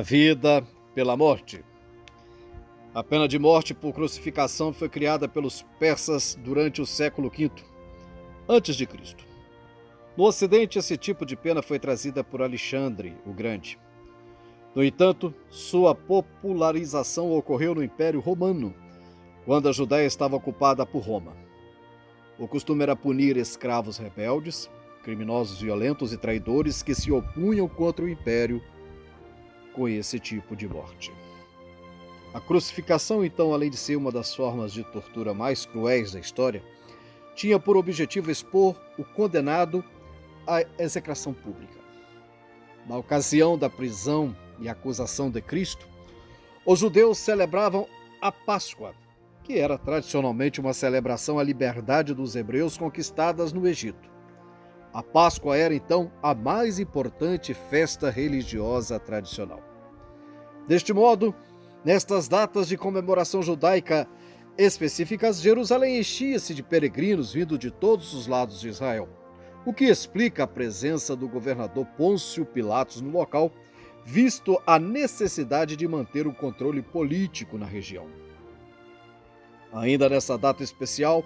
vida pela morte. A pena de morte por crucificação foi criada pelos persas durante o século V a.C. No Ocidente, esse tipo de pena foi trazida por Alexandre o Grande. No entanto, sua popularização ocorreu no Império Romano, quando a Judéia estava ocupada por Roma. O costume era punir escravos rebeldes, criminosos violentos e traidores que se opunham contra o Império com esse tipo de morte. A crucificação, então, além de ser uma das formas de tortura mais cruéis da história, tinha por objetivo expor o condenado à execração pública. Na ocasião da prisão e acusação de Cristo, os judeus celebravam a Páscoa, que era tradicionalmente uma celebração à liberdade dos hebreus conquistadas no Egito. A Páscoa era, então, a mais importante festa religiosa tradicional. Deste modo, nestas datas de comemoração judaica específicas, Jerusalém enchia-se de peregrinos vindo de todos os lados de Israel, o que explica a presença do governador Pôncio Pilatos no local, visto a necessidade de manter o controle político na região. Ainda nessa data especial,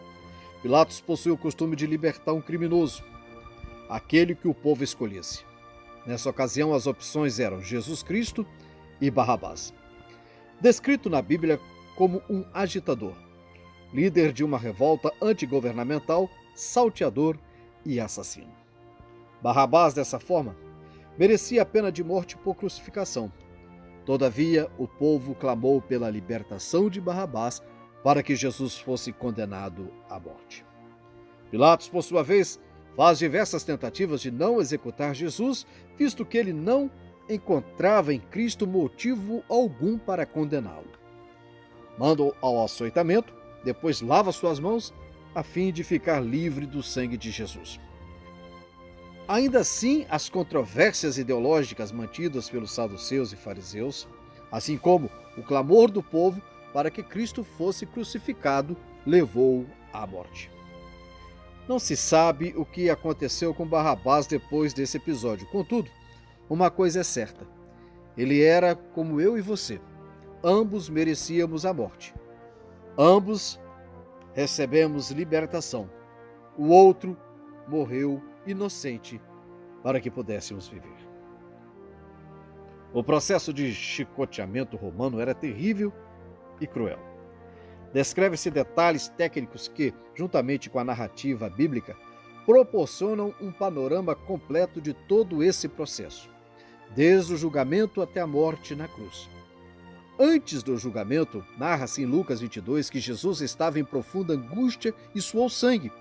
Pilatos possuía o costume de libertar um criminoso, aquele que o povo escolhesse. Nessa ocasião, as opções eram Jesus Cristo e Barrabás. Descrito na Bíblia como um agitador, líder de uma revolta antigovernamental, salteador e assassino. Barrabás, dessa forma, merecia a pena de morte por crucificação. Todavia, o povo clamou pela libertação de Barrabás para que Jesus fosse condenado à morte. Pilatos, por sua vez, faz diversas tentativas de não executar Jesus, visto que ele não encontrava em Cristo motivo algum para condená-lo. Manda-o ao açoitamento, depois lava suas mãos, a fim de ficar livre do sangue de Jesus. Ainda assim, as controvérsias ideológicas mantidas pelos saduceus e fariseus, assim como o clamor do povo para que Cristo fosse crucificado, levou-o à morte. Não se sabe o que aconteceu com Barrabás depois desse episódio. Contudo, uma coisa é certa: ele era como eu e você. Ambos merecíamos a morte. Ambos recebemos libertação. O outro morreu inocente para que pudéssemos viver. O processo de chicoteamento romano era terrível e cruel. Descreve-se detalhes técnicos que, juntamente com a narrativa bíblica, proporcionam um panorama completo de todo esse processo, desde o julgamento até a morte na cruz. Antes do julgamento, narra-se em Lucas 22 que Jesus estava em profunda angústia e suou sangue.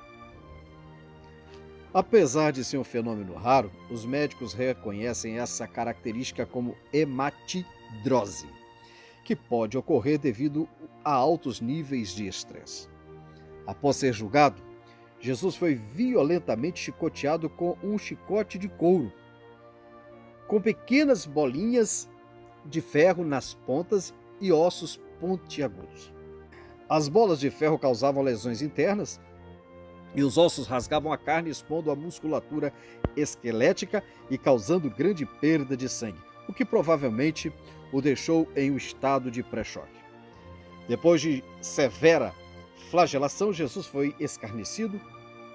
Apesar de ser um fenômeno raro, os médicos reconhecem essa característica como hematidrose, que pode ocorrer devido a altos níveis de estresse. Após ser julgado, Jesus foi violentamente chicoteado com um chicote de couro, com pequenas bolinhas de ferro nas pontas e ossos pontiagudos. As bolas de ferro causavam lesões internas e os ossos rasgavam a carne, expondo a musculatura esquelética e causando grande perda de sangue, o que provavelmente o deixou em um estado de pré-choque. Depois de severa flagelação, Jesus foi escarnecido,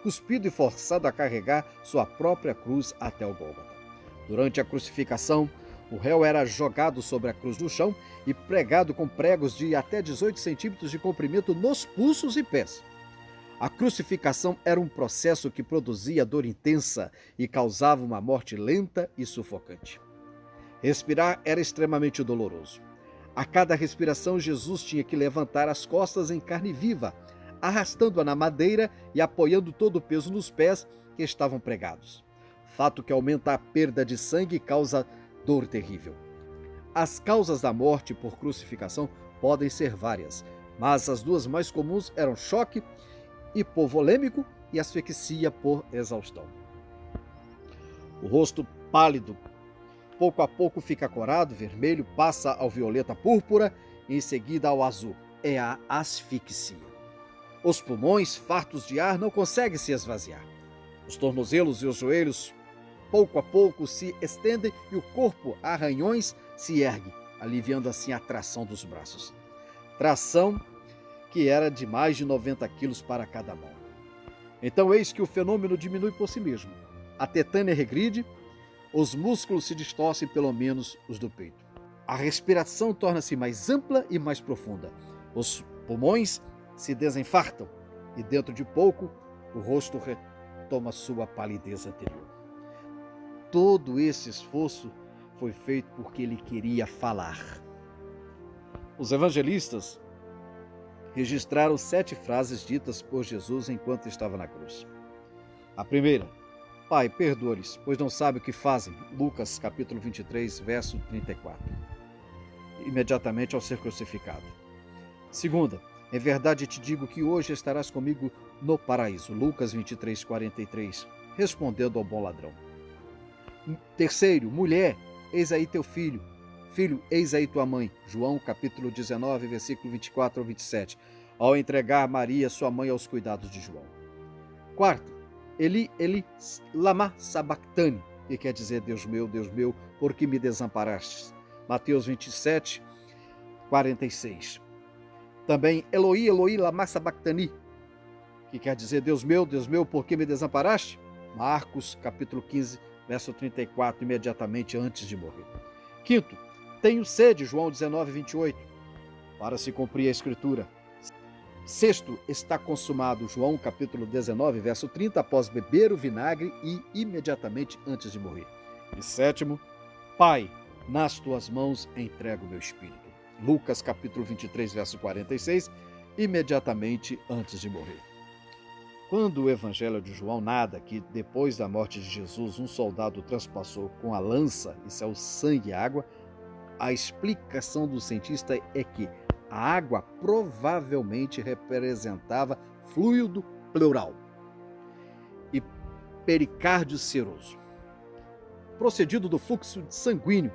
cuspido e forçado a carregar sua própria cruz até o Gólgota. Durante a crucificação, o réu era jogado sobre a cruz no chão e pregado com pregos de até 18 centímetros de comprimento nos pulsos e pés. A crucificação era um processo que produzia dor intensa e causava uma morte lenta e sufocante. Respirar era extremamente doloroso. A cada respiração, Jesus tinha que levantar as costas em carne viva, arrastando-a na madeira e apoiando todo o peso nos pés que estavam pregados. Fato que aumenta a perda de sangue e causa dor terrível. As causas da morte por crucificação podem ser várias, mas as duas mais comuns eram choque hipovolêmico e asfixia por exaustão. O rosto pálido pouco a pouco fica corado, vermelho, passa ao violeta púrpura e em seguida ao azul. É a asfixia. Os pulmões, fartos de ar, não conseguem se esvaziar. Os tornozelos e os joelhos pouco a pouco se estendem e o corpo, arranhões, se ergue, aliviando assim a tração dos braços. Tração que era de mais de 90 quilos para cada mão. Então eis que o fenômeno diminui por si mesmo. A tetânia regride, os músculos se distorcem, pelo menos os do peito. A respiração torna-se mais ampla e mais profunda. Os pulmões se desinfartam e dentro de pouco o rosto retoma sua palidez anterior. Todo esse esforço foi feito porque ele queria falar. Os evangelistas registraram 7 frases ditas por Jesus enquanto estava na cruz. A primeira: Pai, perdoa-lhes, pois não sabem o que fazem. Lucas capítulo 23, verso 34. Imediatamente ao ser crucificado. Segunda: em verdade te digo que hoje estarás comigo no paraíso. Lucas 23, 43. Respondendo ao bom ladrão. Terceiro: mulher, eis aí teu filho. Filho, eis aí tua mãe. João capítulo 19, versículo 24 ao 27. Ao entregar Maria, sua mãe, aos cuidados de João. Quarto: Eli, Eli, lama sabachthani, que quer dizer Deus meu, por que me desamparastes? Mateus 27, 46. Também Eloi, Eloi, lama sabachthani, que quer dizer Deus meu, por que me desamparaste? Marcos capítulo 15, verso 34, imediatamente antes de morrer. Quinto: tenho sede, João 19, 28, para se cumprir a escritura. Sexto: está consumado, João capítulo 19, verso 30, após beber o vinagre e imediatamente antes de morrer. E sétimo: Pai, nas tuas mãos entrego o meu espírito. Lucas capítulo 23, verso 46, imediatamente antes de morrer. Quando o evangelho de João narra que depois da morte de Jesus um soldado transpassou com a lança, isso é o sangue e a água, a explicação do cientista é que a água provavelmente representava fluido pleural e pericárdio seroso, procedido do fluxo sanguíneo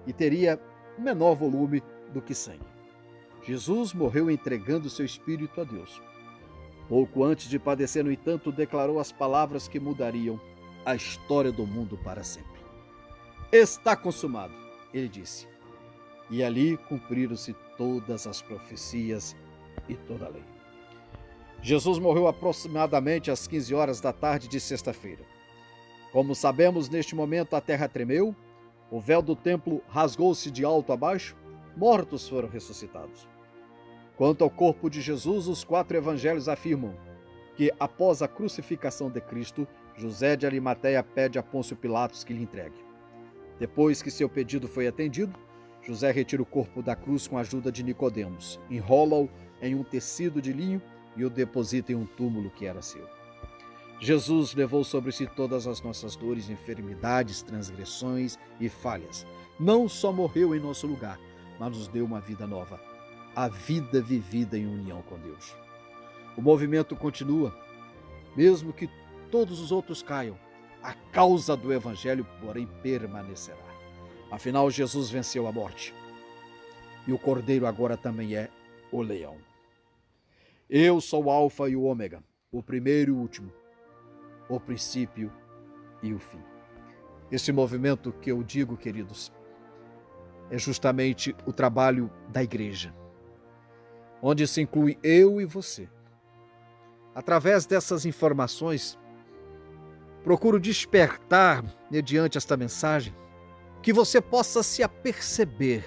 e teria menor volume do que sangue. Jesus morreu entregando seu espírito a Deus. Pouco antes de padecer, no entanto, declarou as palavras que mudariam a história do mundo para sempre. Está consumado, ele disse. E ali cumpriram-se todas as profecias e toda a lei. Jesus morreu aproximadamente às 15 horas da tarde de sexta-feira. Como sabemos, neste momento a terra tremeu, o véu do templo rasgou-se de alto a baixo, mortos foram ressuscitados. Quanto ao corpo de Jesus, os 4 evangelhos afirmam que, após a crucificação de Cristo, José de Arimateia pede a Pôncio Pilatos que lhe entregue. Depois que seu pedido foi atendido, José retira o corpo da cruz com a ajuda de Nicodemos, enrola-o em um tecido de linho e o deposita em um túmulo que era seu. Jesus levou sobre si todas as nossas dores, enfermidades, transgressões e falhas. Não só morreu em nosso lugar, mas nos deu uma vida nova, a vida vivida em união com Deus. O movimento continua, mesmo que todos os outros caiam, a causa do Evangelho, porém, permanecerá. Afinal, Jesus venceu a morte. E o Cordeiro agora também é o leão. Eu sou o Alfa e o Ômega, o primeiro e o último, o princípio e o fim. Esse movimento que eu digo, queridos, é justamente o trabalho da igreja, onde se inclui eu e você. Através dessas informações, procuro despertar, mediante esta mensagem, que você possa se aperceber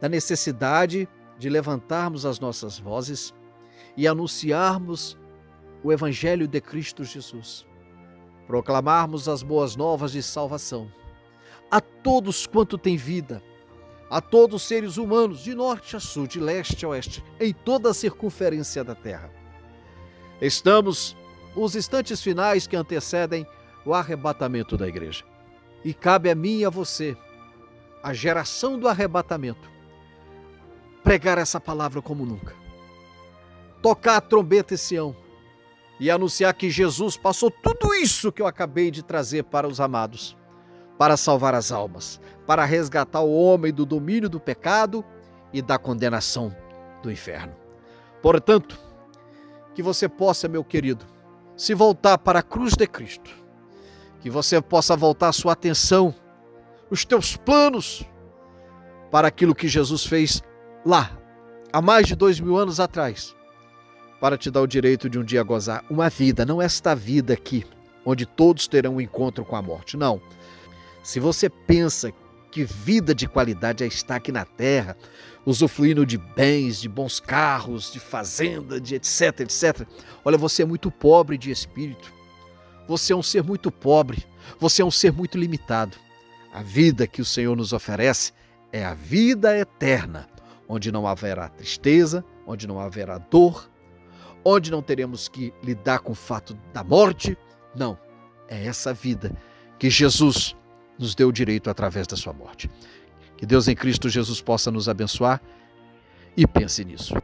da necessidade de levantarmos as nossas vozes e anunciarmos o Evangelho de Cristo Jesus, proclamarmos as boas novas de salvação a todos quanto tem vida, a todos os seres humanos, de norte a sul, de leste a oeste, em toda a circunferência da terra. Estamos nos instantes finais que antecedem o arrebatamento da igreja. E cabe a mim e a você, a geração do arrebatamento, pregar essa palavra como nunca. Tocar a trombeta em Sião e anunciar que Jesus passou tudo isso que eu acabei de trazer para os amados, para salvar as almas, para resgatar o homem do domínio do pecado e da condenação do inferno. Portanto, que você possa, meu querido, se voltar para a cruz de Cristo, que você possa voltar a sua atenção, os teus planos para aquilo que Jesus fez lá, há mais de 2000 anos atrás, para te dar o direito de um dia gozar uma vida, não esta vida aqui, onde todos terão um encontro com a morte, não. Se você pensa que vida de qualidade é estar aqui na terra, usufruindo de bens, de bons carros, de fazenda, de etc, etc. Olha, você é muito pobre de espírito. Você é um ser muito pobre. Você é um ser muito limitado. A vida que o Senhor nos oferece é a vida eterna, onde não haverá tristeza, onde não haverá dor, onde não teremos que lidar com o fato da morte. Não, é essa vida que Jesus nos deu o direito através da sua morte. Que Deus em Cristo Jesus possa nos abençoar e pense nisso.